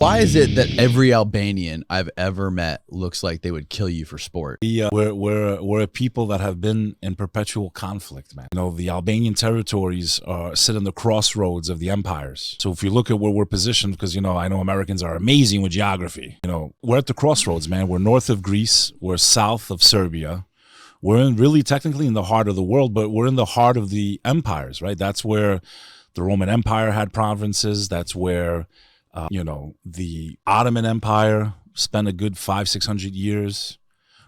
Why is it that every Albanian I've ever met looks like they would kill you for sport? We're a people that have been in perpetual conflict, man. You know, the Albanian territories sit in the crossroads of the empires. So if you look at where we're positioned, because, you know, I know Americans are amazing with geography. You know, we're at the crossroads, man. We're north of Greece. We're south of Serbia. We're really technically in the heart of the world, but we're in the heart of the empires, right? That's where the Roman Empire had provinces. That's where the Ottoman Empire spent a good 500-600 years.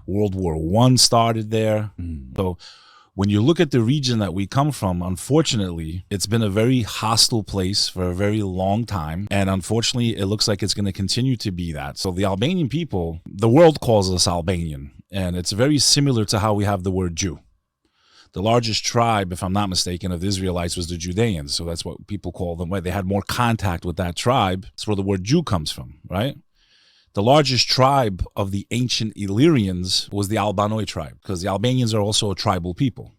World War I started there. So when you look at the region that we come from, unfortunately, it's been a very hostile place for a very long time. And unfortunately, it looks like it's going to continue to be that. So the Albanian people, the world calls us Albanian. And it's very similar to how we have the word Jew. The largest tribe, if I'm not mistaken, of the Israelites was the Judeans. So that's what people call them. Right? They had more contact with that tribe. That's where the word Jew comes from, right? The largest tribe of the ancient Illyrians was the Albanoi tribe, because the Albanians are also a tribal people.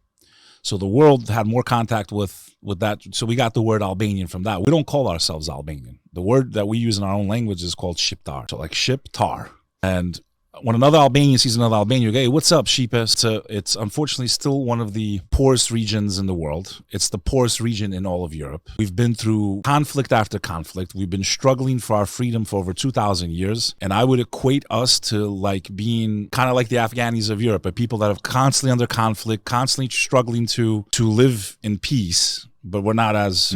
So the world had more contact with that. So we got the word Albanian from that. We don't call ourselves Albanian. The word that we use in our own language is called Shqiptar. So like Shqiptar. And when another Albanian sees another Albanian, you go, hey, what's up, Sheepus? It's unfortunately still one of the poorest regions in the world. It's the poorest region in all of Europe. We've been through conflict after conflict. We've been struggling for our freedom for over 2,000 years. And I would equate us to like being kind of like the Afghanis of Europe, but people that are constantly under conflict, constantly struggling to live in peace. But we're not as,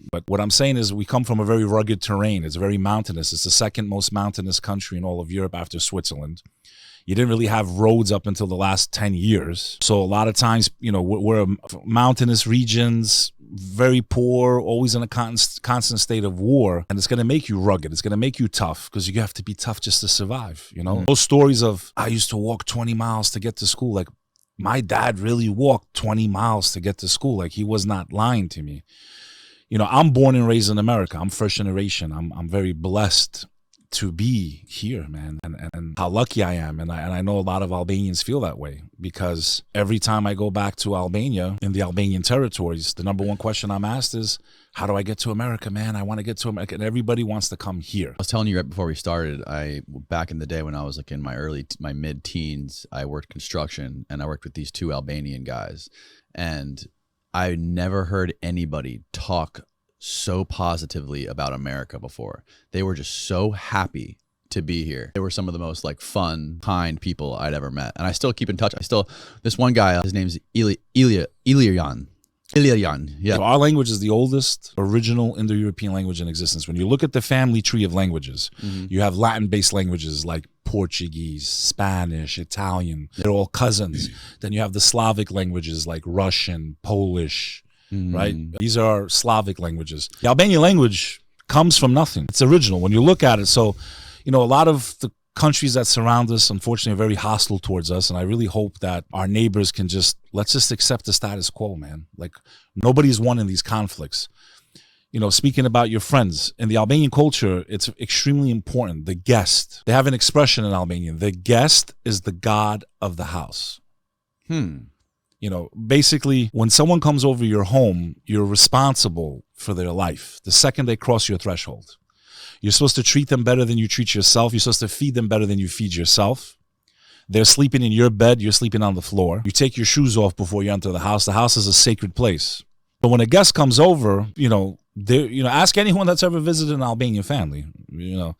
but what I'm saying is we come from a very rugged terrain. It's very mountainous. It's the second most mountainous country in all of Europe after Switzerland. You didn't really have roads up until the last 10 years. So a lot of times, we're mountainous regions, very poor, always in a constant state of war. And it's going to make you rugged. It's going to make you tough because you have to be tough just to survive. Those stories of, I used to walk 20 miles to get to school. Like, my dad really walked 20 miles to get to school. Like, he was not lying to me. I'm born and raised in America. I'm first generation. I'm very blessed to be here, man, and how lucky I am. And I know a lot of Albanians feel that way, because every time I go back to Albania, in the Albanian territories, the number one question I'm asked is, how do I get to America, man? I want to get to America. And everybody wants to come here. I was telling you right before we started, back in the day when I was like in my mid-teens, I worked construction, and I worked with these two Albanian guys. And I never heard anybody talk so positively about America before. They were just so happy to be here. They were some of the most like fun, kind people I'd ever met. And I still keep in touch. This one guy, his name's Ilirian. Yeah. So our language is the oldest original Indo-European language in existence. When you look at the family tree of languages, you have Latin-based languages like Portuguese, Spanish, Italian. They're all cousins. Then you have the Slavic languages like Russian, Polish, right? These are Slavic languages. The Albanian language comes from nothing. It's original when you look at it. So, a lot of the countries that surround us, unfortunately, are very hostile towards us. And I really hope that our neighbors can let's just accept the status quo, man. Like, nobody's won in these conflicts. Speaking about your friends, in the Albanian culture, it's extremely important. The guest, they have an expression in Albanian. The guest is the god of the house. Basically, when someone comes over your home, you're responsible for their life the second they cross your threshold. You're supposed to treat them better than you treat yourself. You're supposed to feed them better than you feed yourself. They're sleeping in your bed. You're sleeping on the floor. You take your shoes off before you enter the house. The house is a sacred place. But when a guest comes over, ask anyone that's ever visited an Albanian family.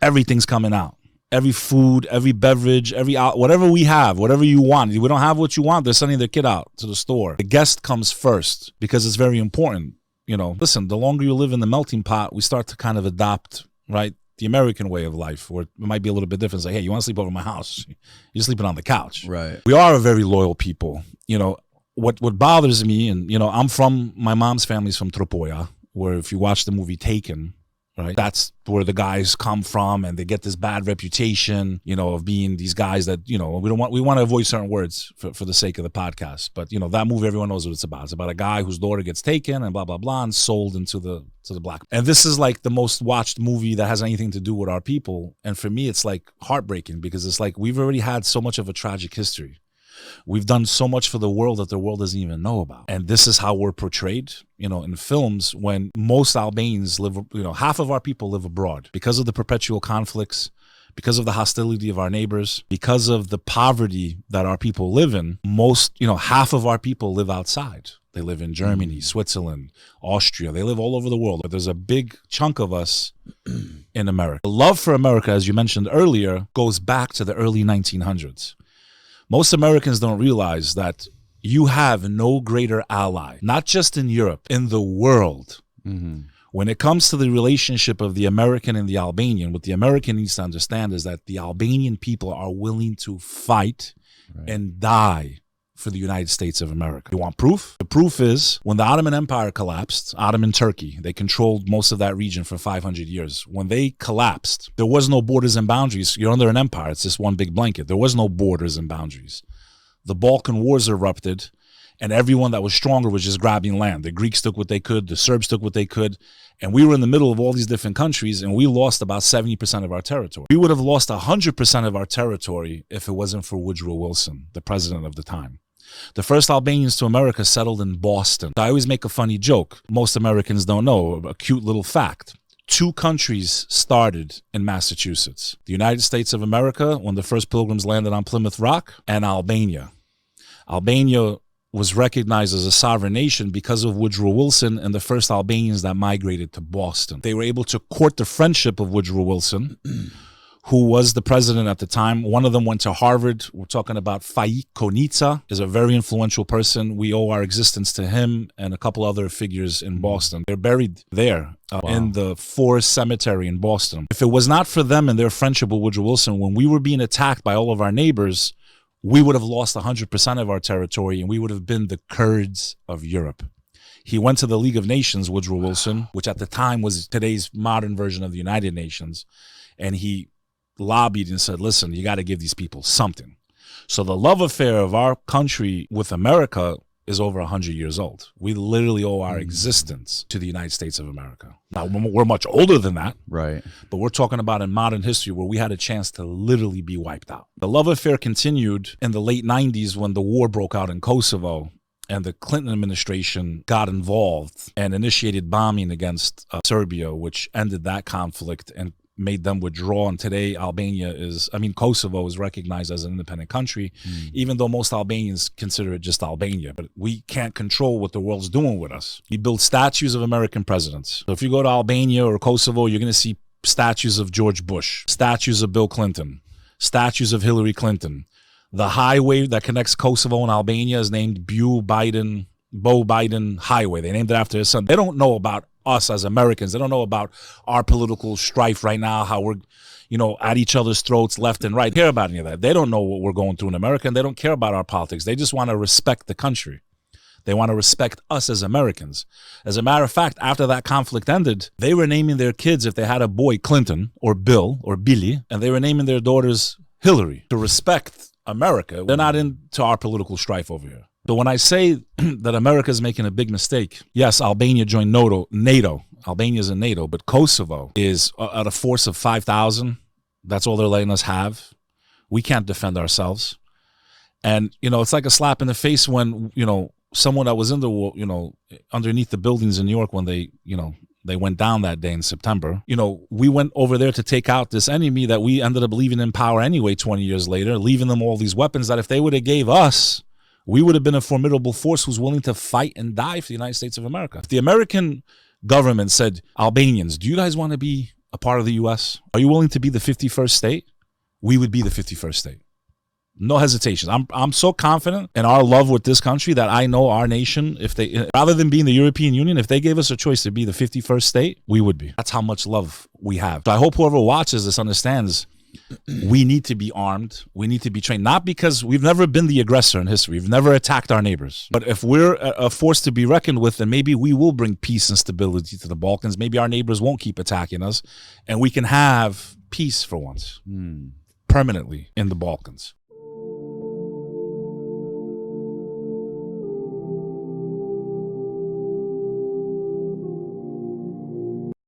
Everything's coming out. Every food, every beverage, whatever we have, whatever you want. If we don't have what you want, they're sending their kid out to the store. The guest comes first because it's very important. Listen, the longer you live in the melting pot, we start to kind of adopt, right, the American way of life, where it might be a little bit different. It's like, hey, you want to sleep over my house? You're sleeping on the couch. Right. We are a very loyal people. What bothers me, and, my mom's family's from Tropoja, where if you watch the movie Taken, right, that's where the guys come from, and they get this bad reputation, of being these guys that, we want to avoid certain words for the sake of the podcast. But, that movie, everyone knows what it's about. It's about a guy whose daughter gets taken and blah, blah, blah, and sold into the black. And this is like the most watched movie that has anything to do with our people. And for me, it's like heartbreaking, because it's like we've already had so much of a tragic history. We've done so much for the world that the world doesn't even know about. And this is how we're portrayed, in films, when most Albanians live, half of our people live abroad because of the perpetual conflicts, because of the hostility of our neighbors, because of the poverty that our people live in. Half of our people live outside. They live in Germany, Switzerland, Austria. They live all over the world. But there's a big chunk of us in America. The love for America, as you mentioned earlier, goes back to the early 1900s. Most Americans don't realize that you have no greater ally, not just in Europe, in the world. When it comes to the relationship of the American and the Albanian, what the American needs to understand is that the Albanian people are willing to fight and die for the United States of America. You want proof? The proof is when the Ottoman Empire collapsed, Ottoman Turkey, they controlled most of that region for 500 years. When they collapsed, there was no borders and boundaries. You're under an empire. It's just one big blanket. There was no borders and boundaries. The Balkan Wars erupted, and everyone that was stronger was just grabbing land. The Greeks took what they could, the Serbs took what they could, and we were in the middle of all these different countries, and we lost about 70% of our territory. We would have lost 100% of our territory if it wasn't for Woodrow Wilson, the president of the time. The first Albanians to America settled in Boston. I always make a funny joke. Most Americans don't know, a cute little fact. 2 countries started in Massachusetts. The United States of America, when the first Pilgrims landed on Plymouth Rock, and Albania. Albania was recognized as a sovereign nation because of Woodrow Wilson and the first Albanians that migrated to Boston. They were able to court the friendship of Woodrow Wilson, who was the president at the time. One of them went to Harvard. We're talking about Faik Konica, is a very influential person. We owe our existence to him and a couple other figures in Boston. They're buried there in the Forest Cemetery in Boston. If it was not for them and their friendship with Woodrow Wilson, when we were being attacked by all of our neighbors, we would have lost 100% of our territory and we would have been the Kurds of Europe. He went to the League of Nations, Woodrow Wilson, which at the time was today's modern version of the United Nations, and he lobbied and said, listen, you got to give these people something. So the love affair of our country with America is over 100 years old. We literally owe our existence to the United States of America. Now, we're much older than that, Right. but we're talking about in modern history where we had a chance to literally be wiped out. The love affair continued in the late 90s when the war broke out in Kosovo, and the Clinton administration got involved and initiated bombing against Serbia, which ended that conflict and made them withdraw. And today Kosovo is recognized as an independent country, even though most Albanians consider it just Albania. But we can't control what the world's doing with us. We build statues of American presidents. So if you go to Albania or Kosovo, you're going to see statues of George Bush, statues of Bill Clinton, statues of Hillary Clinton. The highway that connects Kosovo and Albania is named Bo Biden Highway. They named it after his son. They don't know about us as Americans. They don't know about our political strife right now, how we're, at each other's throats left and right. They don't care about any of that. They don't know what we're going through in America, and they don't care about our politics. They just want to respect the country. They want to respect us as Americans. As a matter of fact, after that conflict ended, they were naming their kids, if they had a boy, Clinton or Bill or Billy, and they were naming their daughters Hillary to respect America. They're not into our political strife over here. But when I say that America is making a big mistake, yes, Albania joined NATO. Albania's in NATO, but Kosovo is at a force of 5,000. That's all they're letting us have. We can't defend ourselves. And, it's like a slap in the face when, someone that was in the, underneath the buildings in New York when they went down that day in September. We went over there to take out this enemy that we ended up leaving in power anyway 20 years later, leaving them all these weapons that if they would have gave us, we would have been a formidable force who's willing to fight and die for the United States of America. If the American government said, Albanians, do you guys want to be a part of the U.S.? Are you willing to be the 51st state? We would be the 51st state. No hesitation. I'm so confident in our love with this country that I know our nation, if they, rather than being the European Union, if they gave us a choice to be the 51st state, we would be. That's how much love we have. So I hope whoever watches this understands we need to be armed. We need to be trained, not because we've never been the aggressor in history. We've never attacked our neighbors. But if we're a force to be reckoned with, then maybe we will bring peace and stability to the Balkans. Maybe our neighbors won't keep attacking us, and we can have peace for once, permanently in the Balkans.